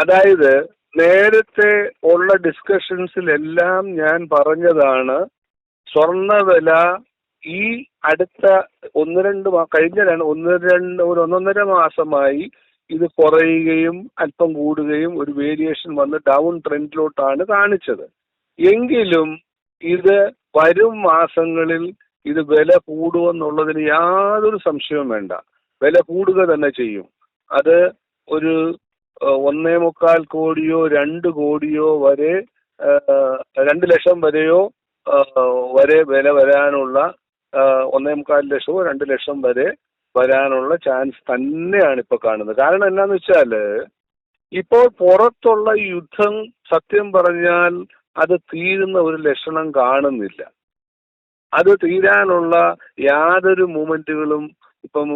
അതായത് നേരത്തെ ഉള്ള ഡിസ്കഷൻസിലെല്ലാം ഞാൻ പറഞ്ഞതാണ്, സ്വർണ്ണവില ഈ അടുത്ത ഒന്നൊന്നര മാസമായി ഇത് കുറയുകയും അല്പം കൂടുകയും ഒരു വേരിയേഷൻ വന്ന് ഡൗൺ ട്രെൻഡിലോട്ടാണ് കാണിച്ചത്. എങ്കിലും ഇത് വരും മാസങ്ങളിൽ ഇത് വില കൂടുമെന്നുള്ളതിന് യാതൊരു സംശയവും വേണ്ട. വില കൂടുക തന്നെ ചെയ്യും. അത് ഒരു 1.25 കോടിയോ 2 കോടിയോ വരെ 2 ലക്ഷം വരെയോ വരെ വില വരാനുള്ള 1.25 ലക്ഷമോ 2 ലക്ഷം വരെ വരാനുള്ള ചാൻസ് തന്നെയാണ് ഇപ്പൊ കാണുന്നത്. കാരണം എന്നാന്ന് വെച്ചാല് ഇപ്പോൾ പുറത്തുള്ള യുദ്ധം സത്യം പറഞ്ഞാൽ അത് തീരുന്ന ഒരു ലക്ഷണം കാണുന്നില്ല. അത് തീരാനുള്ള യാതൊരു മൂവ്മെന്റുകളും ഇപ്പം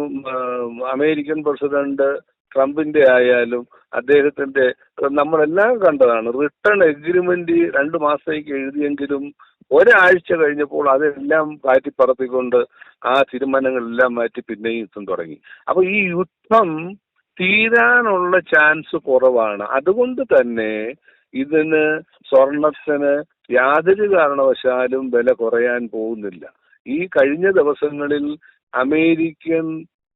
അമേരിക്കൻ പ്രസിഡന്റ് ട്രംപിന്റെ ആയാലും അദ്ദേഹത്തിന്റെ നമ്മളെല്ലാം കണ്ടതാണ്. റിട്ടേൺ എഗ്രിമെന്റ് 2 മാസത്തേക്ക് എഴുതിയെങ്കിലും ഒരാഴ്ച കഴിഞ്ഞപ്പോൾ അതെല്ലാം മാറ്റിപ്പറത്തിക്കൊണ്ട് ആ തീരുമാനങ്ങളെല്ലാം മാറ്റി പിന്നെയും യുദ്ധം തുടങ്ങി. അപ്പൊ ഈ യുദ്ധം തീരാനുള്ള ചാൻസ് കുറവാണ്. അതുകൊണ്ട് തന്നെ ഇതിന് സ്വർണത്തിന് യാതൊരു കാരണവശാലും വില കുറയാൻ പോകുന്നില്ല. ഈ കഴിഞ്ഞ ദിവസങ്ങളിൽ അമേരിക്കൻ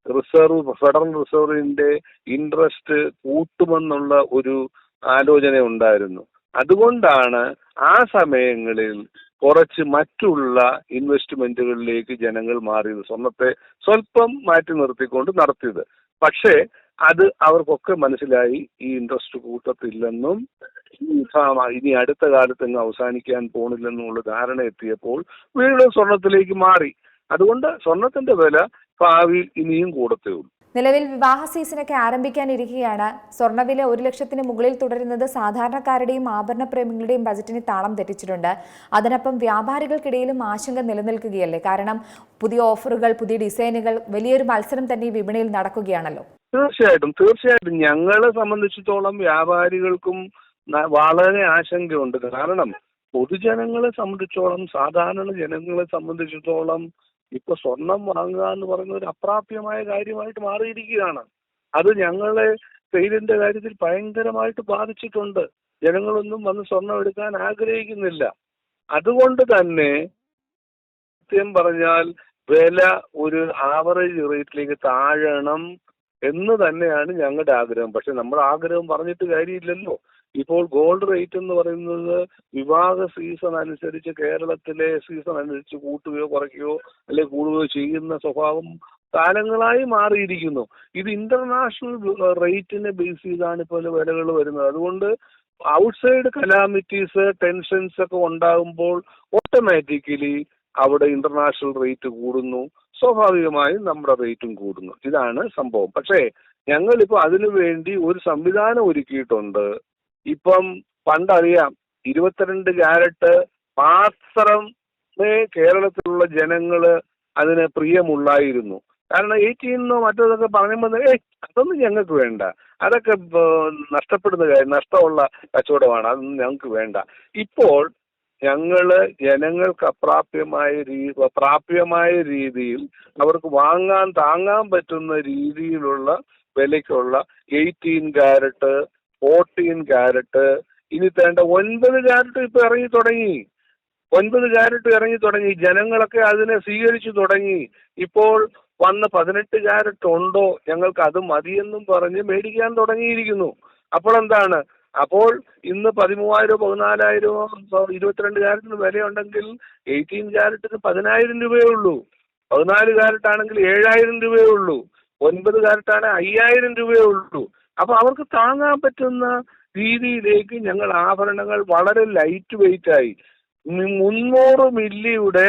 ഫെഡറൽ റിസർവിന്റെ ഇൻട്രസ്റ്റ് കൂട്ടുമെന്നുള്ള ഒരു ആലോചന ഉണ്ടായിരുന്നു. അതുകൊണ്ടാണ് ആ സമയങ്ങളിൽ കുറച്ച് മറ്റുള്ള ഇൻവെസ്റ്റ്മെന്റുകളിലേക്ക് ജനങ്ങൾ മാറിയത്, സ്വർണത്തെ സ്വല്പം മാറ്റി നിർത്തിക്കൊണ്ട് നടത്തിയത്. പക്ഷേ അത് അവർക്കൊക്കെ മനസ്സിലായി ഈ ഇൻട്രസ്റ്റ് കൂട്ടത്തില്ലെന്നും ഇനി അടുത്ത കാലത്ത് അവസാനിക്കാൻ പോണില്ലെന്നുള്ള ധാരണ എത്തിയപ്പോൾ വീണ്ടും സ്വർണത്തിലേക്ക് മാറി. അതുകൊണ്ട് സ്വർണത്തിന്റെ വില ഭാവിയിൽ ഇനിയും കൂടത്തേ ഉള്ളൂ. നിലവിൽ വിവാഹ സീസണൊക്കെ ആരംഭിക്കാനിരിക്കുകയാണ്. സ്വർണ്ണവില 1 ലക്ഷത്തിന് മുകളിൽ തുടരുന്നത് സാധാരണക്കാരുടെയും ആഭരണ പ്രേമികളുടെയും ബജറ്റിനെ താളം തെറ്റിച്ചിട്ടുണ്ട്. അതിനൊപ്പം വ്യാപാരികൾക്കിടയിലും ആശങ്ക നിലനിൽക്കുകയല്ലേ? കാരണം പുതിയ ഓഫറുകൾ, പുതിയ ഡിസൈനുകൾ, വലിയൊരു മത്സരം തന്നെ വിപണിയിൽ നടക്കുകയാണല്ലോ. തീർച്ചയായിട്ടും ഞങ്ങളെ സംബന്ധിച്ചിടത്തോളം വ്യാപാരികൾക്കും വളരെ ആശങ്കയുണ്ട്. കാരണം പൊതുജനങ്ങളെ സംബന്ധിച്ചോളം, സാധാരണ ജനങ്ങളെ സംബന്ധിച്ചിടത്തോളം ഇപ്പൊ സ്വർണം വാങ്ങുക എന്ന് പറയുന്ന ഒരു അപ്രാപ്യമായ കാര്യമായിട്ട് മാറിയിരിക്കുകയാണ്. അത് ഞങ്ങളെ സെയിലിന്റെ കാര്യത്തിൽ ഭയങ്കരമായിട്ട് ബാധിച്ചിട്ടുണ്ട്. ജനങ്ങളൊന്നും വന്ന് സ്വർണം എടുക്കാൻ ആഗ്രഹിക്കുന്നില്ല. അതുകൊണ്ട് തന്നെ സത്യം പറഞ്ഞാൽ വില ഒരു ആവറേജ് റേറ്റിലേക്ക് താഴണം എന്ന് തന്നെയാണ് ഞങ്ങളുടെ ആഗ്രഹം. പക്ഷെ നമ്മുടെ ആഗ്രഹം പറഞ്ഞിട്ട് കാര്യമില്ലല്ലോ. ഇപ്പോൾ ഗോൾഡ് റേറ്റ് എന്ന് പറയുന്നത് വിവാഹ സീസൺ അനുസരിച്ച്, കേരളത്തിലെ സീസൺ അനുസരിച്ച് കൂട്ടുകയോ കുറയ്ക്കുകയോ അല്ലെങ്കിൽ കൂടുകയോ ചെയ്യുന്ന സ്വഭാവം കാലങ്ങളായി മാറിയിരിക്കുന്നു. ഇത് ഇന്റർനാഷണൽ റേറ്റിനെ ബേസ് ചെയ്താണ് ഇപ്പോൾ വിലകൾ വരുന്നത്. അതുകൊണ്ട് ഔട്ട്സൈഡ് കലാമിറ്റീസ്, ടെൻഷൻസ് ഒക്കെ ഉണ്ടാകുമ്പോൾ ഓട്ടോമാറ്റിക്കലി അവിടെ ഇന്റർനാഷണൽ റേറ്റ് കൂടുന്നു, സ്വാഭാവികമായും നമ്മുടെ റേറ്റും കൂടുന്നു. ഇതാണ് സംഭവം. പക്ഷേ ഞങ്ങളിപ്പോ അതിനു വേണ്ടി ഒരു സംവിധാനം ഒരുക്കിയിട്ടുണ്ട്. ഇപ്പം പണ്ടറിയാം 22 ക്യാരറ്റ് മാത്രമേ കേരളത്തിലുള്ള ജനങ്ങള് അതിന് പ്രിയമുള്ളായിരുന്നു. കാരണം 18 മറ്റേതൊക്കെ പറയുമ്പോൾ അതൊന്നും ഞങ്ങൾക്ക് വേണ്ട, അതൊക്കെ നഷ്ടപ്പെടുന്ന കാര്യം, നഷ്ടമുള്ള കച്ചവടമാണ്, അതൊന്നും ഞങ്ങൾക്ക് വേണ്ട. ഇപ്പോൾ ഞങ്ങള് ജനങ്ങൾക്ക് പ്രാപ്യമായ രീതിയിൽ അവർക്ക് താങ്ങാൻ പറ്റുന്ന രീതിയിലുള്ള വിലയ്ക്കുള്ള 18 ക്യാരറ്റ്, 14 ക്യാരറ്റ്, ഇനി തേണ്ട 9 ക്യാരറ്റ് ഇപ്പൊ ഇറങ്ങി തുടങ്ങി. 9 ക്യാരറ്റ് ഇറങ്ങി തുടങ്ങി. ജനങ്ങളൊക്കെ അതിനെ സ്വീകരിച്ചു തുടങ്ങി. ഇപ്പോൾ വന്ന് 18 ക്യാരറ്റ് ഉണ്ടോ, ഞങ്ങൾക്ക് അത് മതിയെന്നും പറഞ്ഞ് മേടിക്കാൻ തുടങ്ങിയിരിക്കുന്നു. അപ്പോൾ എന്താണ്? അപ്പോൾ ഇന്ന് 13,000 14,000 22 ക്യാരറ്റിന് വിലയുണ്ടെങ്കിൽ 18 ക്യാരറ്റിന് 10,000 രൂപയേ ഉള്ളൂ. 14 ക്യാരറ്റ് ആണെങ്കിൽ 7,000 രൂപയേ ഉള്ളൂ. 9 ക്യാരറ്റ് ആണെങ്കിൽ 5,000 രൂപയേ ഉള്ളൂ. അപ്പൊ അവർക്ക് താങ്ങാൻ പറ്റുന്ന രീതിയിലേക്ക് ഞങ്ങൾ ആഭരണങ്ങൾ വളരെ ലൈറ്റ് വെയിറ്റ് ആയി 300 മില്ലിയുടെ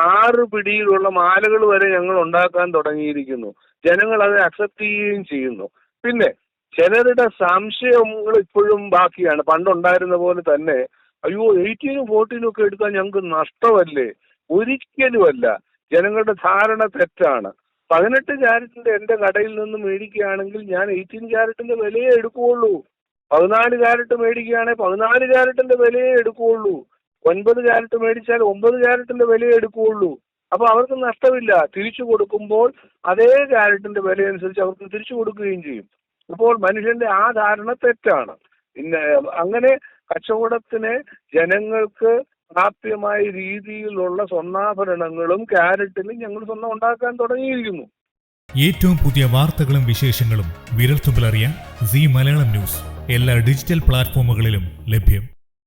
6 പിടിയിലുള്ള മാലകൾ വരെ ഞങ്ങൾ ഉണ്ടാക്കാൻ തുടങ്ങിയിരിക്കുന്നു. ജനങ്ങൾ അത് അക്സെപ്റ്റ് ചെയ്യുകയും ചെയ്യുന്നു. പിന്നെ ചിലരുടെ സംശയങ്ങൾ ഇപ്പോഴും ബാക്കിയാണ്. പണ്ടുണ്ടായിരുന്ന പോലെ തന്നെ അയ്യോ 18 14 ഒക്കെ എടുത്താൽ ഞങ്ങൾക്ക് നഷ്ടമല്ലേ? ഒരിക്കലുമല്ല. ജനങ്ങളുടെ ധാരണ തെറ്റാണ്. 18 ക്യാരറ്റിന്റെ എന്റെ കടയിൽ നിന്ന് മേടിക്കുകയാണെങ്കിൽ ഞാൻ 18 ക്യാരറ്റിന്റെ വിലയെ എടുക്കുകയുള്ളൂ. 14 ക്യാരറ്റ് മേടിക്കുകയാണെങ്കിൽ 14 ക്യാരറ്റിന്റെ വിലയെ എടുക്കുകയുള്ളൂ. 9 ക്യാരറ്റ് മേടിച്ചാൽ 9 ക്യാരറ്റിന്റെ വിലയെ എടുക്കുകയുള്ളൂ. അപ്പൊ അവർക്ക് നഷ്ടമില്ല. തിരിച്ചു കൊടുക്കുമ്പോൾ അതേ ക്യാരറ്റിന്റെ വില അനുസരിച്ച് അവർക്ക് തിരിച്ചു കൊടുക്കുകയും ചെയ്യും. അപ്പോൾ മനുഷ്യന്റെ ആ ധാരണ തെറ്റാണ്. അങ്ങനെ കച്ചവടത്തിന് ജനങ്ങൾക്ക് പ്രാപ്യമായ രീതിയിലുള്ള സ്വർണ്ണാഭരണങ്ങളും ക്യാരറ്റിലും ഞങ്ങൾ സ്വർണ്ണം ഉണ്ടാക്കാൻ തുടങ്ങിയിരിക്കുന്നു. ഏറ്റവും പുതിയ വാർത്തകളും വിശേഷങ്ങളും വിരൽത്തുമ്പിലറിയാൻ സീ മലയാളം ന്യൂസ് എല്ലാ ഡിജിറ്റൽ പ്ലാറ്റ്ഫോമുകളിലും ലഭ്യം.